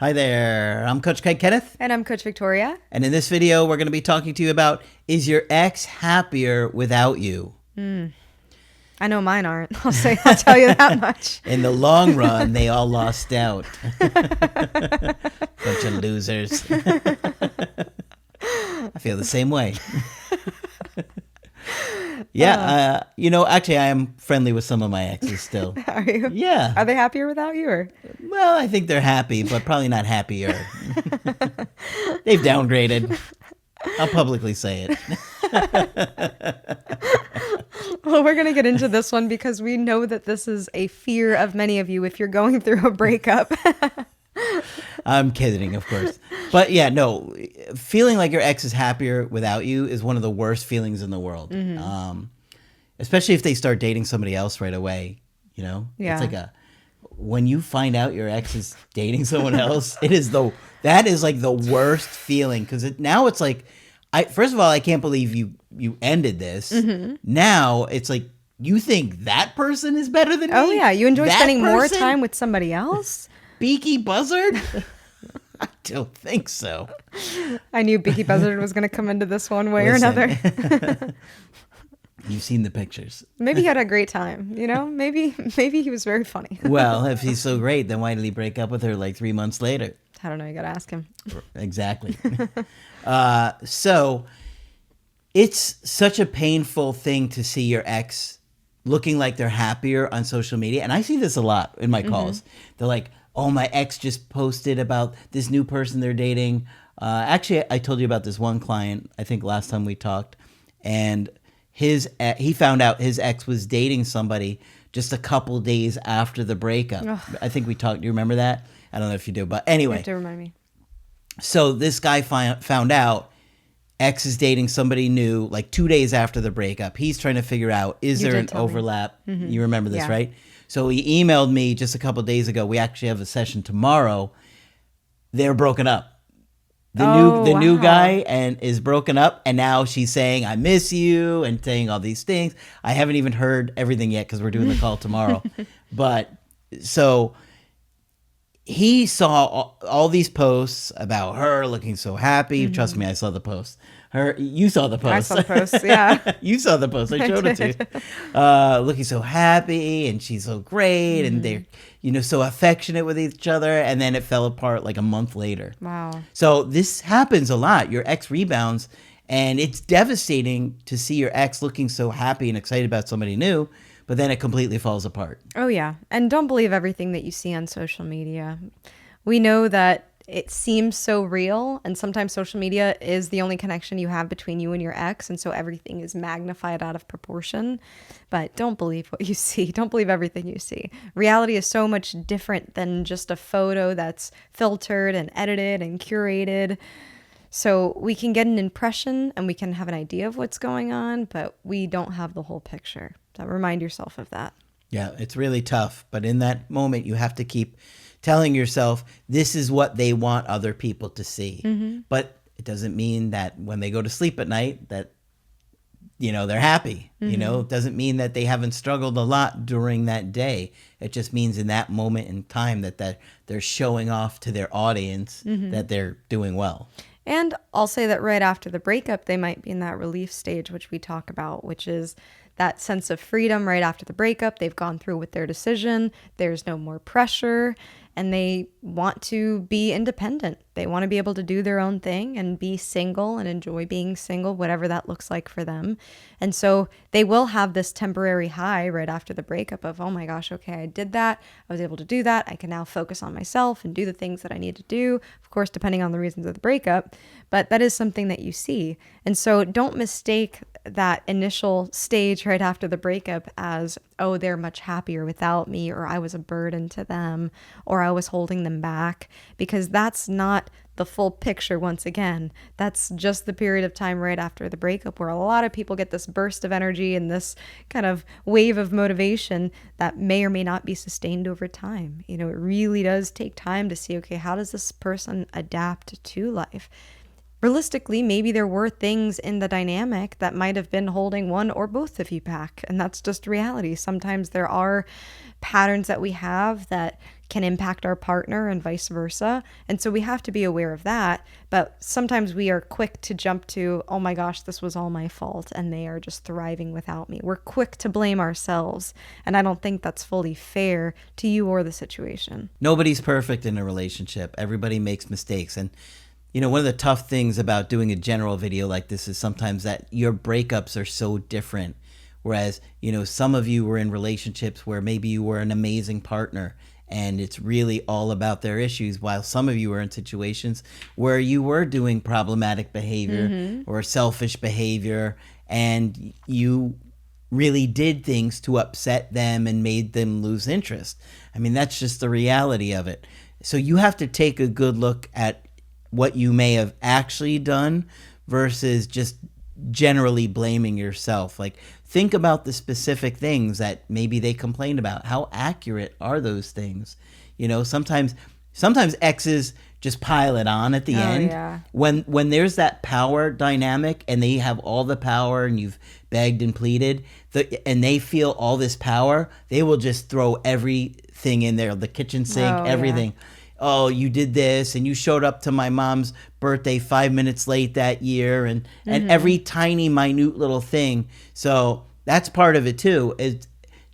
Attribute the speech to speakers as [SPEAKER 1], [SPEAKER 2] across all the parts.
[SPEAKER 1] Hi there, I'm Coach Kenneth.
[SPEAKER 2] And I'm Coach Victoria.
[SPEAKER 1] And in this video, we're going to be talking to you about, is your ex happier without you?
[SPEAKER 2] I know mine aren't. I'll tell you that much.
[SPEAKER 1] In the long run, they all lost out. Bunch of losers. I feel the same way. Yeah, actually, I am friendly with some of my exes still.
[SPEAKER 2] Are you?
[SPEAKER 1] Yeah.
[SPEAKER 2] Are they happier without you? Or?
[SPEAKER 1] Well, I think they're happy, but probably not happier. They've downgraded. I'll publicly say it.
[SPEAKER 2] Well, we're going to get into this one because we know that this is a fear of many of you if you're going through a breakup.
[SPEAKER 1] I'm kidding, of course. But yeah, no, feeling like your ex is happier without you is one of the worst feelings in the world. Mm-hmm. Especially if they start dating somebody else right away, you know?
[SPEAKER 2] Yeah.
[SPEAKER 1] It's like when you find out your ex is dating someone else, that is like the worst feeling. Because now it's like, first of all, I can't believe you ended this. Mm-hmm. Now it's like, you think that person is better than me?
[SPEAKER 2] Oh yeah, you enjoy spending more
[SPEAKER 1] person?
[SPEAKER 2] time with somebody else?
[SPEAKER 1] Beaky Buzzard? I don't think so.
[SPEAKER 2] I knew Beaky Buzzard was going to come into this one way or another.
[SPEAKER 1] You've seen the pictures.
[SPEAKER 2] Maybe he had a great time, you know? Maybe he was very funny.
[SPEAKER 1] Well, if he's so great, then why did he break up with her like 3 months later?
[SPEAKER 2] I don't know. You got to ask him.
[SPEAKER 1] Exactly. So it's such a painful thing to see your ex looking like they're happier on social media. And I see this a lot in my calls. They're like, oh, my ex just posted about this new person they're dating. Actually, I told you about this one client, I think last time we talked. And he found out his ex was dating somebody just a couple days after the breakup. Ugh. I think we talked. Do you remember that? I don't know if you do, but anyway.
[SPEAKER 2] You have to remind me.
[SPEAKER 1] So this guy found out ex is dating somebody new like 2 days after the breakup. He's trying to figure out, is there an overlap? Mm-hmm. You remember this, right? So he emailed me just a couple days ago. We actually have a session tomorrow. They're broken up. The new guy is broken up, and now she's saying, I miss you, and saying all these things. I haven't even heard everything yet because we're doing the call tomorrow. But so he saw all these posts about her looking so happy. Mm-hmm. Trust me, I saw the post. You saw the post.
[SPEAKER 2] I saw the post, yeah.
[SPEAKER 1] You saw the post. I showed it to you. Looking so happy, and she's so great, and they're so affectionate with each other, and then it fell apart like a month later.
[SPEAKER 2] Wow.
[SPEAKER 1] So this happens a lot. Your ex rebounds, and it's devastating to see your ex looking so happy and excited about somebody new, but then it completely falls apart.
[SPEAKER 2] Oh, yeah. And don't believe everything that you see on social media. We know that it seems so real, and sometimes social media is the only connection you have between you and your ex, and so everything is magnified out of proportion. But don't believe what you see. Don't believe everything you see. Reality is so much different than just a photo that's filtered and edited and curated. So we can get an impression and we can have an idea of what's going on, but we don't have the whole picture. So remind yourself of that.
[SPEAKER 1] Yeah, it's really tough. But in that moment, you have to keep telling yourself, this is what they want other people to see. Mm-hmm. But it doesn't mean that when they go to sleep at night that, they're happy. Mm-hmm. It doesn't mean that they haven't struggled a lot during that day. It just means in that moment in time that they're showing off to their audience that they're doing well.
[SPEAKER 2] And I'll say that right after the breakup, they might be in that relief stage, which we talk about, which is that sense of freedom right after the breakup. They've gone through with their decision. There's no more pressure, and they want to be independent. They want to be able to do their own thing and be single and enjoy being single, whatever that looks like for them. And so they will have this temporary high right after the breakup of, oh my gosh, okay, I did that. I was able to do that. I can now focus on myself and do the things that I need to do, of course, depending on the reasons of the breakup. But that is something that you see. And so don't mistake that initial stage right after the breakup as, oh, they're much happier without me, or I was a burden to them, or I was holding them back, because that's not the full picture. Once again, that's just the period of time right after the breakup where a lot of people get this burst of energy and this kind of wave of motivation that may or may not be sustained over time. It really does take time to see, okay, how does this person adapt to life? Realistically, maybe there were things in the dynamic that might have been holding one or both of you back, and that's just reality. Sometimes there are patterns that we have that can impact our partner and vice versa. And so we have to be aware of that. But sometimes we are quick to jump to, oh my gosh, this was all my fault and they are just thriving without me. We're quick to blame ourselves. And I don't think that's fully fair to you or the situation.
[SPEAKER 1] Nobody's perfect in a relationship. Everybody makes mistakes. And one of the tough things about doing a general video like this is sometimes that your breakups are so different. Whereas, some of you were in relationships where maybe you were an amazing partner and it's really all about their issues, while some of you are in situations where you were doing problematic behavior or selfish behavior, and you really did things to upset them and made them lose interest. I mean, that's just the reality of it. So you have to take a good look at what you may have actually done versus just generally blaming yourself. Like, think about the specific things that maybe they complained about. How accurate are those things? Sometimes exes just pile it on at the end.
[SPEAKER 2] Yeah.
[SPEAKER 1] When there's that power dynamic and they have all the power and you've begged and pleaded, and they feel all this power, they will just throw everything in there, the kitchen sink, everything. Yeah. Oh, you did this and you showed up to my mom's birthday 5 minutes late that year, and every tiny, minute little thing. So that's part of it too, is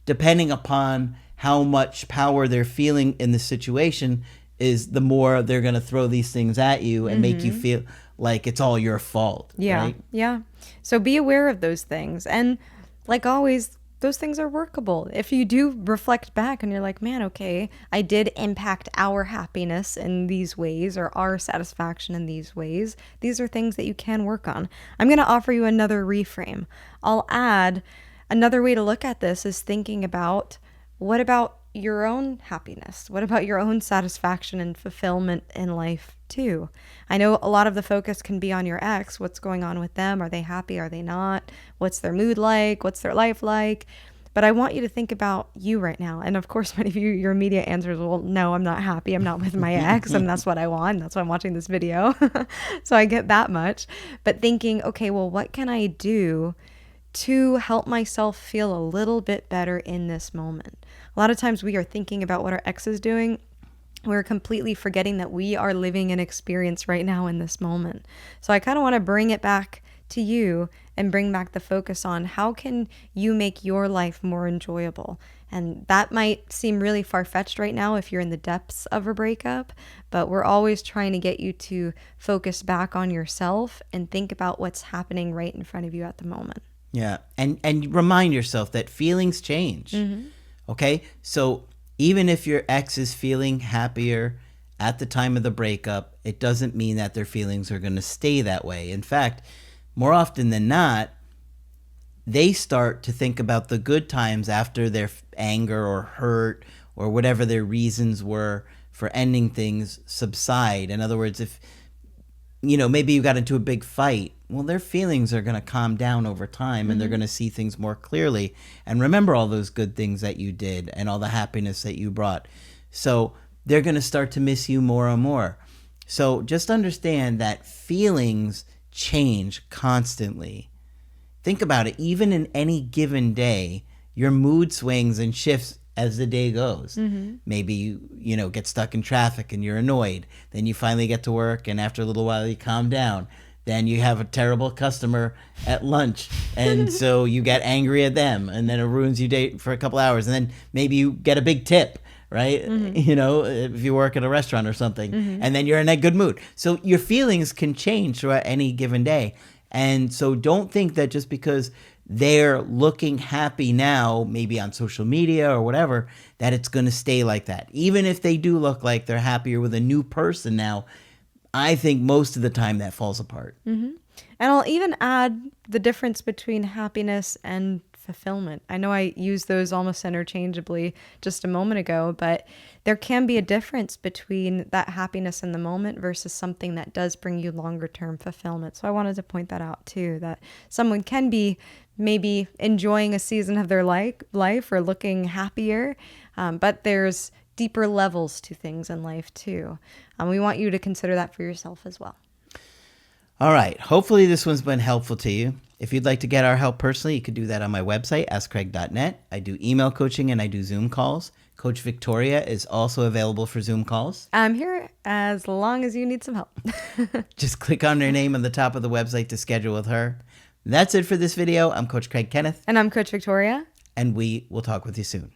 [SPEAKER 1] depending upon how much power they're feeling in the situation is the more they're going to throw these things at you and make you feel like it's all your fault.
[SPEAKER 2] Yeah.
[SPEAKER 1] Right?
[SPEAKER 2] Yeah. So be aware of those things. And like always, those things are workable. If you do reflect back and you're like, man, okay, I did impact our happiness in these ways or our satisfaction in these ways. These are things that you can work on. I'm going to offer you another reframe. I'll add another way to look at this is thinking about, what about your own happiness? What about your own satisfaction and fulfillment in life too? I know a lot of the focus can be on your ex. What's going on with them? Are they happy? Are they not? What's their mood like? What's their life like? But I want you to think about you right now. And of course, many of you, your immediate answer is, well, no, I'm not happy. I'm not with my ex. And that's what I want. That's why I'm watching this video. So I get that much. But thinking, okay, well, what can I do to help myself feel a little bit better in this moment? A lot of times we are thinking about what our ex is doing. We're completely forgetting that we are living an experience right now in this moment. So I kind of want to bring it back to you and bring back the focus on how can you make your life more enjoyable. And that might seem really far-fetched right now if you're in the depths of a breakup, but we're always trying to get you to focus back on yourself and think about what's happening right in front of you at the moment.
[SPEAKER 1] Yeah, and remind yourself that feelings change. Okay, so even if your ex is feeling happier at the time of the breakup, it doesn't mean that their feelings are going to stay that way. In fact, more often than not, they start to think about the good times after their anger or hurt or whatever their reasons were for ending things subside. In other words, if maybe you got into a big fight, well, their feelings are going to calm down over time and they're going to see things more clearly and remember all those good things that you did and all the happiness that you brought. So they're going to start to miss you more and more. So just understand that feelings change constantly. Think about it. Even in any given day, your mood swings and shifts as the day goes. Maybe you get stuck in traffic and you're annoyed. Then you finally get to work and after a little while you calm down. Then you have a terrible customer at lunch and so you get angry at them and then it ruins your day for a couple hours. And then maybe you get a big tip, right? If you work at a restaurant or something, and then you're in a good mood. So your feelings can change throughout any given day. And so don't think that just because they're looking happy now, maybe on social media or whatever, that it's going to stay like that. Even if they do look like they're happier with a new person now, I think most of the time that falls apart.
[SPEAKER 2] And I'll even add the difference between happiness and fulfillment. I know I used those almost interchangeably just a moment ago, but there can be a difference between that happiness in the moment versus something that does bring you longer term fulfillment. So I wanted to point that out too, that someone can be maybe enjoying a season of their life or looking happier, but there's deeper levels to things in life too. We want you to consider that for yourself as well.
[SPEAKER 1] All right. Hopefully this one's been helpful to you. If you'd like to get our help personally, you could do that on my website, askcraig.net. I do email coaching and I do Zoom calls. Coach Victoria is also available for Zoom calls.
[SPEAKER 2] I'm here as long as you need some help.
[SPEAKER 1] Just click on her name on the top of the website to schedule with her. That's it for this video. I'm Coach Craig Kenneth.
[SPEAKER 2] And I'm Coach Victoria.
[SPEAKER 1] And we will talk with you soon.